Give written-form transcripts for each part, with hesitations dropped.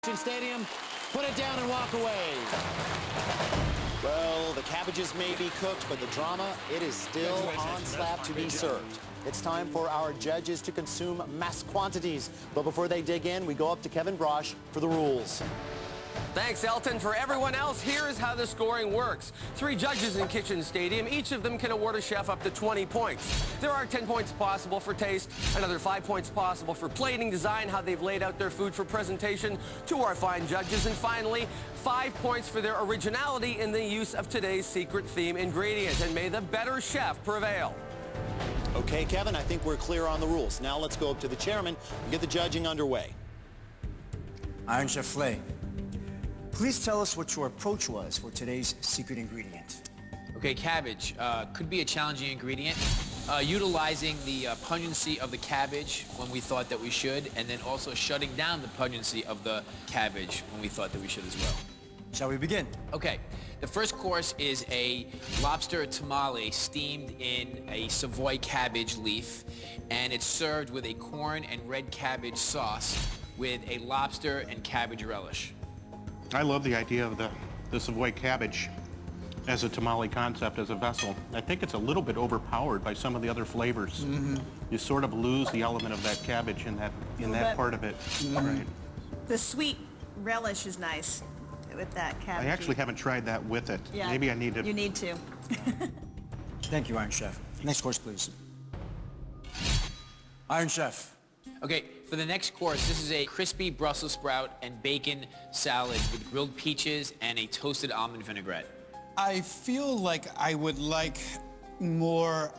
Kitchen Stadium, put it down and walk away. Well, the cabbages may be cooked, but the drama, it is still on slab to be served. It's time for our judges to consume mass quantities. But before they dig in, we go up to Kevin Brosh for the rules. Thanks, Elton. For everyone else, here is how the scoring works. 3 judges in Kitchen Stadium. Each of them can award a chef up to 20 points. There are 10 points possible for taste, another 5 points possible for plating, design, how they've laid out their food for presentation to our fine judges, and finally, 5 points for their originality in the use of today's secret theme ingredient. And may the better chef prevail. Okay, Kevin, I think we're clear on the rules. Now let's go up to the chairman and get the judging underway. Iron Chef Flay, please tell us what your approach was for today's secret ingredient. Okay, cabbage could be a challenging ingredient. Utilizing the pungency of the cabbage when we thought that we should, and then also shutting down the pungency of the cabbage when we thought that we should as well. Shall we begin? Okay, the first course is a lobster tamale steamed in a Savoy cabbage leaf, and it's served with a corn and red cabbage sauce with a lobster and cabbage relish. I love the idea of the Savoy cabbage as a tamale concept, as a vessel. I think it's a little bit overpowered by some of the other flavors. You sort of lose the element of that cabbage in that part of it. Right. The sweet relish is nice with that cabbage. I actually haven't tried that with it. Yeah, Maybe I need to. You need to. Thank you, Iron Chef. Next course, please. Iron Chef. Okay, for the next course, this is a crispy Brussels sprout and bacon salad with grilled peaches and a toasted almond vinaigrette. I feel like I would like more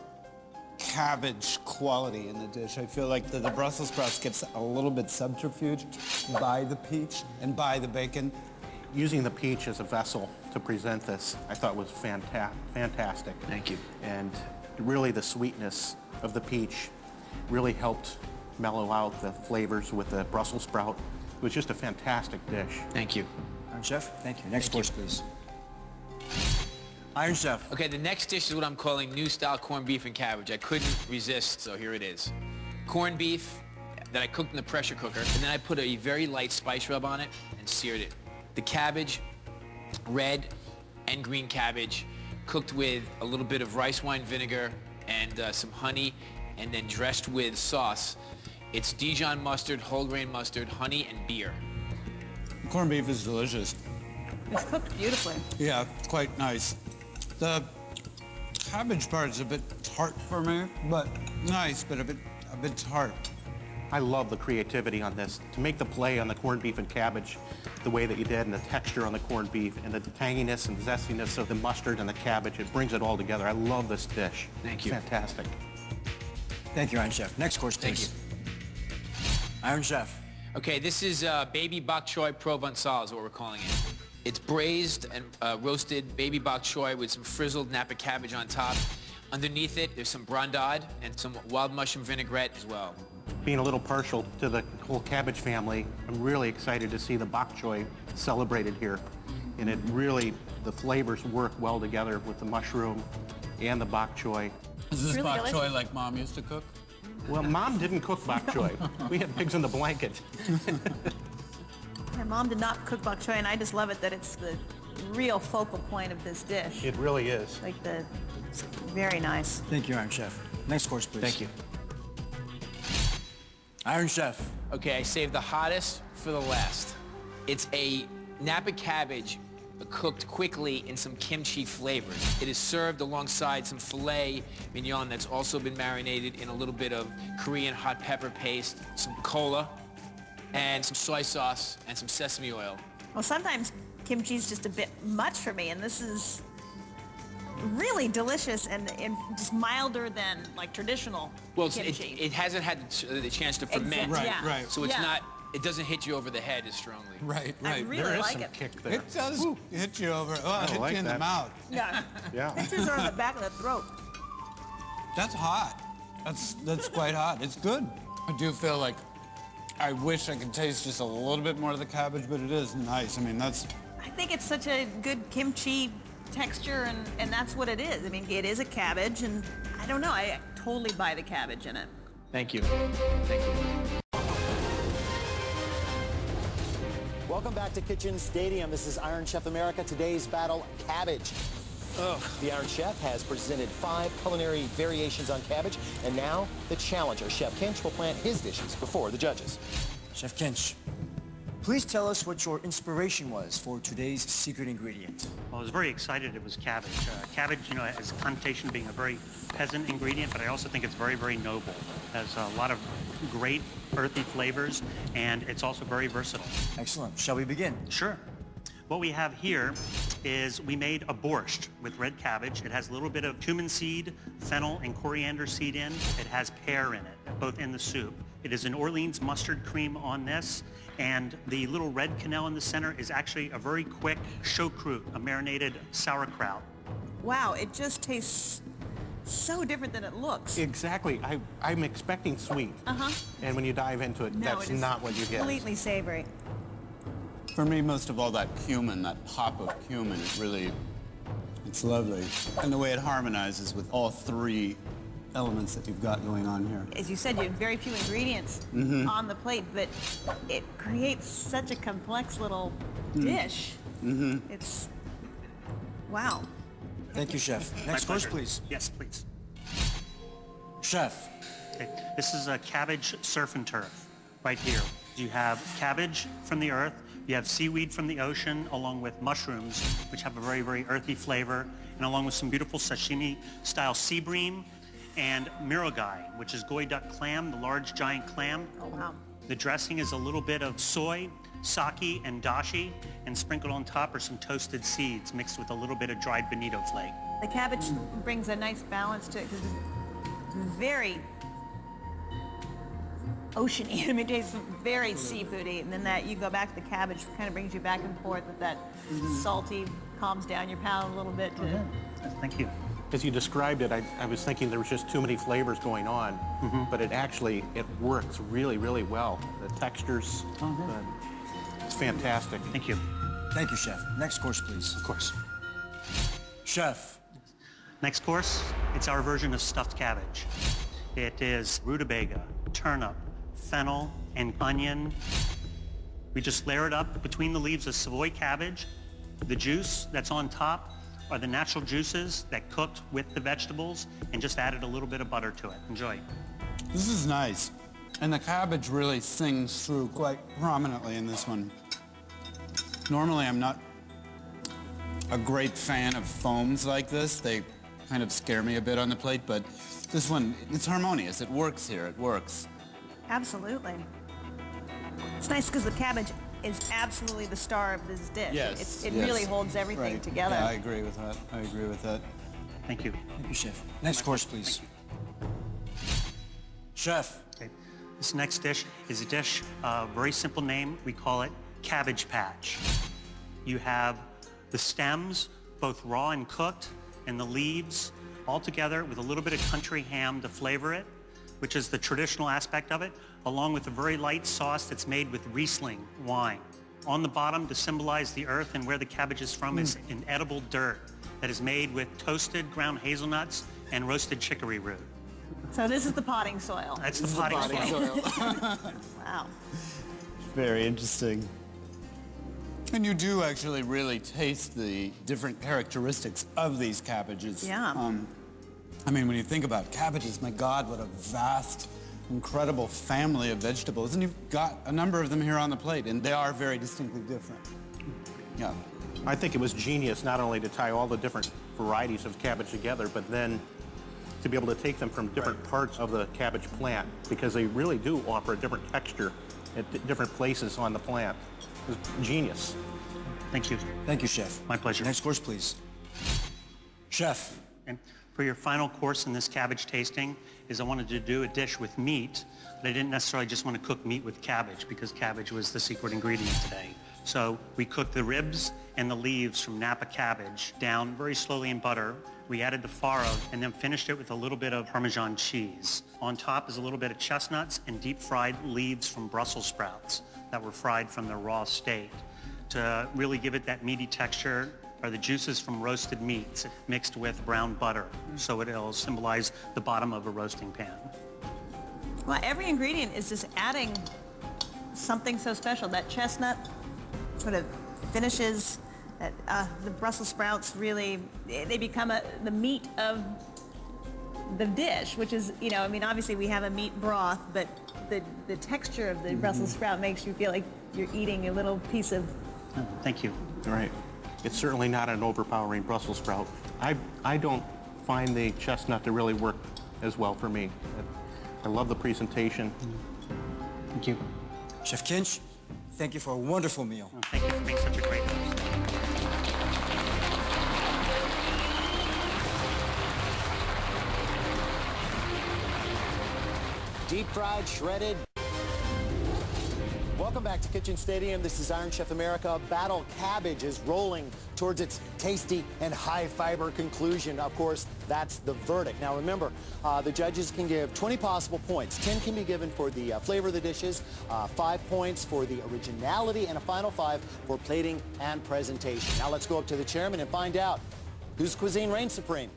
cabbage quality in the dish. I feel like the Brussels sprouts gets a little bit subterfuged by the peach and by the bacon. Using the peach as a vessel to present this, I thought was fantastic. Thank you. And really the sweetness of the peach really helped mellow out the flavors with the Brussels sprout. It was just a fantastic dish. Thank you. Iron Chef, thank you. Next course, please. Iron Chef. Okay, the next dish is what I'm calling new style corned beef and cabbage. I couldn't resist, so here it is. Corned beef that I cooked in the pressure cooker, and then I put a very light spice rub on it and seared it. The cabbage, red and green cabbage, cooked with a little bit of rice wine vinegar and some honey, and then dressed with sauce. It's Dijon mustard, whole grain mustard, honey, and beer. Corned beef is delicious. It's cooked beautifully. Yeah, quite nice. The cabbage part is a bit tart for me, but nice, but a bit tart. I love the creativity on this. To make the play on the corned beef and cabbage the way that you did, and the texture on the corned beef, and the tanginess and zestiness of the mustard and the cabbage, it brings it all together. I love this dish. Thank you. Fantastic. Thank you, Iron Chef. Next course, please. Thank you. Iron Chef. Okay, this is baby bok choy provençal is what we're calling it. It's braised and roasted baby bok choy with some frizzled Napa cabbage on top. Underneath it, there's some brandade and some wild mushroom vinaigrette as well. Being a little partial to the whole cabbage family, I'm really excited to see the bok choy celebrated here. And it really, the flavors work well together with the mushroom and the bok choy. Is this Really bok delicious. choy like Mom used to cook? Well, Mom didn't cook bok choy. We had pigs in the blanket. My mom did not cook bok choy, and I just love it that it's the real focal point of this dish. It really is. It's very nice. Thank you, Iron Chef. Next course, please. Thank you. Iron Chef. Okay, I saved the hottest for the last. It's a Napa cabbage cooked quickly in some kimchi flavors. It is served alongside some filet mignon that's also been marinated in a little bit of Korean hot pepper paste, some cola, and some soy sauce and some sesame oil. Well, sometimes kimchi is just a bit much for me, and this is really delicious and just milder than like traditional kimchi. It hasn't had the chance to ferment. Right, Yeah. right. So it's not, it doesn't hit you over the head as strongly. Right, I right. really There is like some it. kick there. It does hit you over. Oh, it hit like you in the that. mouth. Yeah. Yeah. Pinches are on the back of the throat. That's hot. That's quite hot. It's good. I do feel like I wish I could taste just a little bit more of the cabbage, but it is nice. I mean, that's... I think it's such a good kimchi texture, and that's what it is. I mean, it is a cabbage, and I don't know, I totally buy the cabbage in it. Thank you. Thank you. Welcome back to Kitchen Stadium. This is Iron Chef America. Today's battle, cabbage. The Iron Chef has presented 5 culinary variations on cabbage, and now the challenger, Chef Kinch, will plant his dishes before the judges. Chef Kinch, please tell us what your inspiration was for today's secret ingredient. Well, I was very excited it was cabbage. Cabbage, you know, has a connotation of being a very peasant ingredient, but I also think it's very, very noble. It has a lot of great earthy flavors, and it's also very versatile. Excellent. Shall we begin? Sure. What we have here is we made a borscht with red cabbage. It has a little bit of cumin seed, fennel, and coriander seed in. It has pear in it, both in the soup. It is an Orleans mustard cream on this, and the little red quenelle in the center is actually a very quick choucroute, a marinated sauerkraut. Wow, it just tastes so different than it looks. Exactly. I'm expecting sweet. And when you dive into it, No, that's it is not what you get. completely savory. For me, most of all, that cumin, that pop of cumin, it's lovely. And the way it harmonizes with all 3 elements that you've got going on here. As you said, you have very few ingredients on the plate, but it creates such a complex little dish. It's, wow. Thank you, Chef. Next course, please. Yes, please. Chef. Okay. This is a cabbage surf and turf right here. You have cabbage from the earth, you have seaweed from the ocean, along with mushrooms, which have a very, very earthy flavor, and along with some beautiful sashimi-style sea bream, and mirogai, which is goy duck clam, the large giant clam. Oh, wow. The dressing is a little bit of soy, sake, and dashi, and sprinkled on top are some toasted seeds mixed with a little bit of dried bonito flake. The cabbage brings a nice balance to it because it's very oceany. I mean, it tastes very seafoody, and then that you go back to the cabbage, kind of brings you back and forth with that salty, calms down your palate a little bit. Thank you. As you described it, I was thinking there was just too many flavors going on, but it works really, really well. The textures, it's fantastic. Thank you. Thank you, Chef. Next course, please. Of course. Chef. Next course, it's our version of stuffed cabbage. It is rutabaga, turnip, fennel, and onion. We just layer it up between the leaves of Savoy cabbage. The juice that's on top are the natural juices that cooked with the vegetables, and just added a little bit of butter to it. Enjoy. This is nice. And the cabbage really sings through quite prominently in this one. Normally, I'm not a great fan of foams like this. They kind of scare me a bit on the plate, but this one, it's harmonious. It works here. It works. Absolutely. It's nice because the cabbage is absolutely the star of this dish. Yes. It really holds everything together. Yeah, I agree with that. I agree with that. Thank you. Thank you, Chef. Next course, please. Chef. Okay. This next dish is a dish, very simple name. We call it Cabbage Patch. You have the stems, both raw and cooked, and the leaves all together with a little bit of country ham to flavor it, which is the traditional aspect of it, along with a very light sauce that's made with Riesling wine. On the bottom, to symbolize the earth and where the cabbage is from, is an edible dirt that is made with toasted ground hazelnuts and roasted chicory root. So this is the potting soil. That's the potting soil. Wow. Very interesting. And you do actually really taste the different characteristics of these cabbages. Yeah. I mean, when you think about cabbages, my God, what a vast, incredible family of vegetables. And you've got a number of them here on the plate, and they are very distinctly different. Yeah. I think it was genius not only to tie all the different varieties of cabbage together, but then to be able to take them from different parts of the cabbage plant, because they really do offer a different texture at different places on the plant. It was genius. Thank you. Thank you, Chef. My pleasure. Next course, please. Chef. And for your final course in this cabbage tasting is I wanted to do a dish with meat, but I didn't necessarily just want to cook meat with cabbage because cabbage was the secret ingredient today. So we cooked the ribs and the leaves from Napa cabbage down very slowly in butter. We added the farro and then finished it with a little bit of Parmesan cheese. On top is a little bit of chestnuts and deep fried leaves from Brussels sprouts that were fried from their raw state. To really give it that meaty texture are the juices from roasted meats mixed with brown butter. So it'll symbolize the bottom of a roasting pan. Well, every ingredient is just adding something so special. That chestnut sort of finishes. The Brussels sprouts really, they become the meat of the dish, which is, you know, I mean, obviously we have a meat broth, but the texture of the Brussels sprout makes you feel like you're eating a little piece of... Oh, thank you. All right. It's certainly not an overpowering Brussels sprout. I don't find the chestnut to really work as well for me. I love the presentation. Thank you. Chef Kinch, thank you for a wonderful meal. Oh, thank you for being such a great host. Deep fried, shredded. Welcome back to Kitchen Stadium. This is Iron Chef America. Battle Cabbage is rolling towards its tasty and high fiber conclusion. Of course, that's the verdict. Now remember, the judges can give 20 possible points. 10 can be given for the flavor of the dishes, 5 points for the originality, and a final 5 for plating and presentation. Now let's go up to the chairman and find out whose cuisine reigns supreme.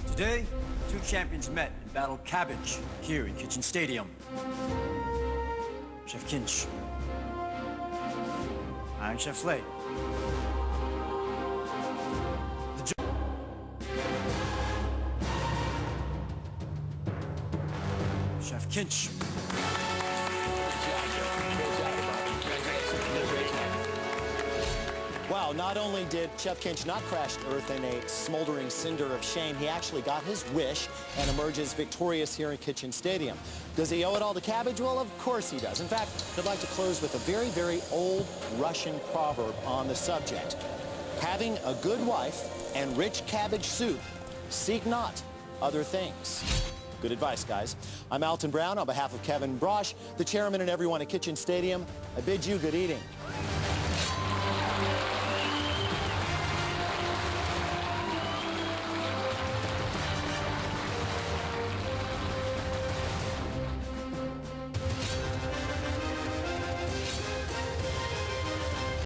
Today, 2 champions met in Battle Cabbage here in Kitchen Stadium. Chef Kinch, Iron Chef Flay. Chef Kinch. Wow, not only did Chef Kinch not crash to earth in a smoldering cinder of shame, he actually got his wish and emerges victorious here in Kitchen Stadium. Does he owe it all to cabbage? Well, of course he does. In fact, I'd like to close with a very, very old Russian proverb on the subject. Having a good wife and rich cabbage soup, seek not other things. Good advice, guys. I'm Alton Brown on behalf of Kevin Brosh, the chairman, and everyone at Kitchen Stadium. I bid you good eating.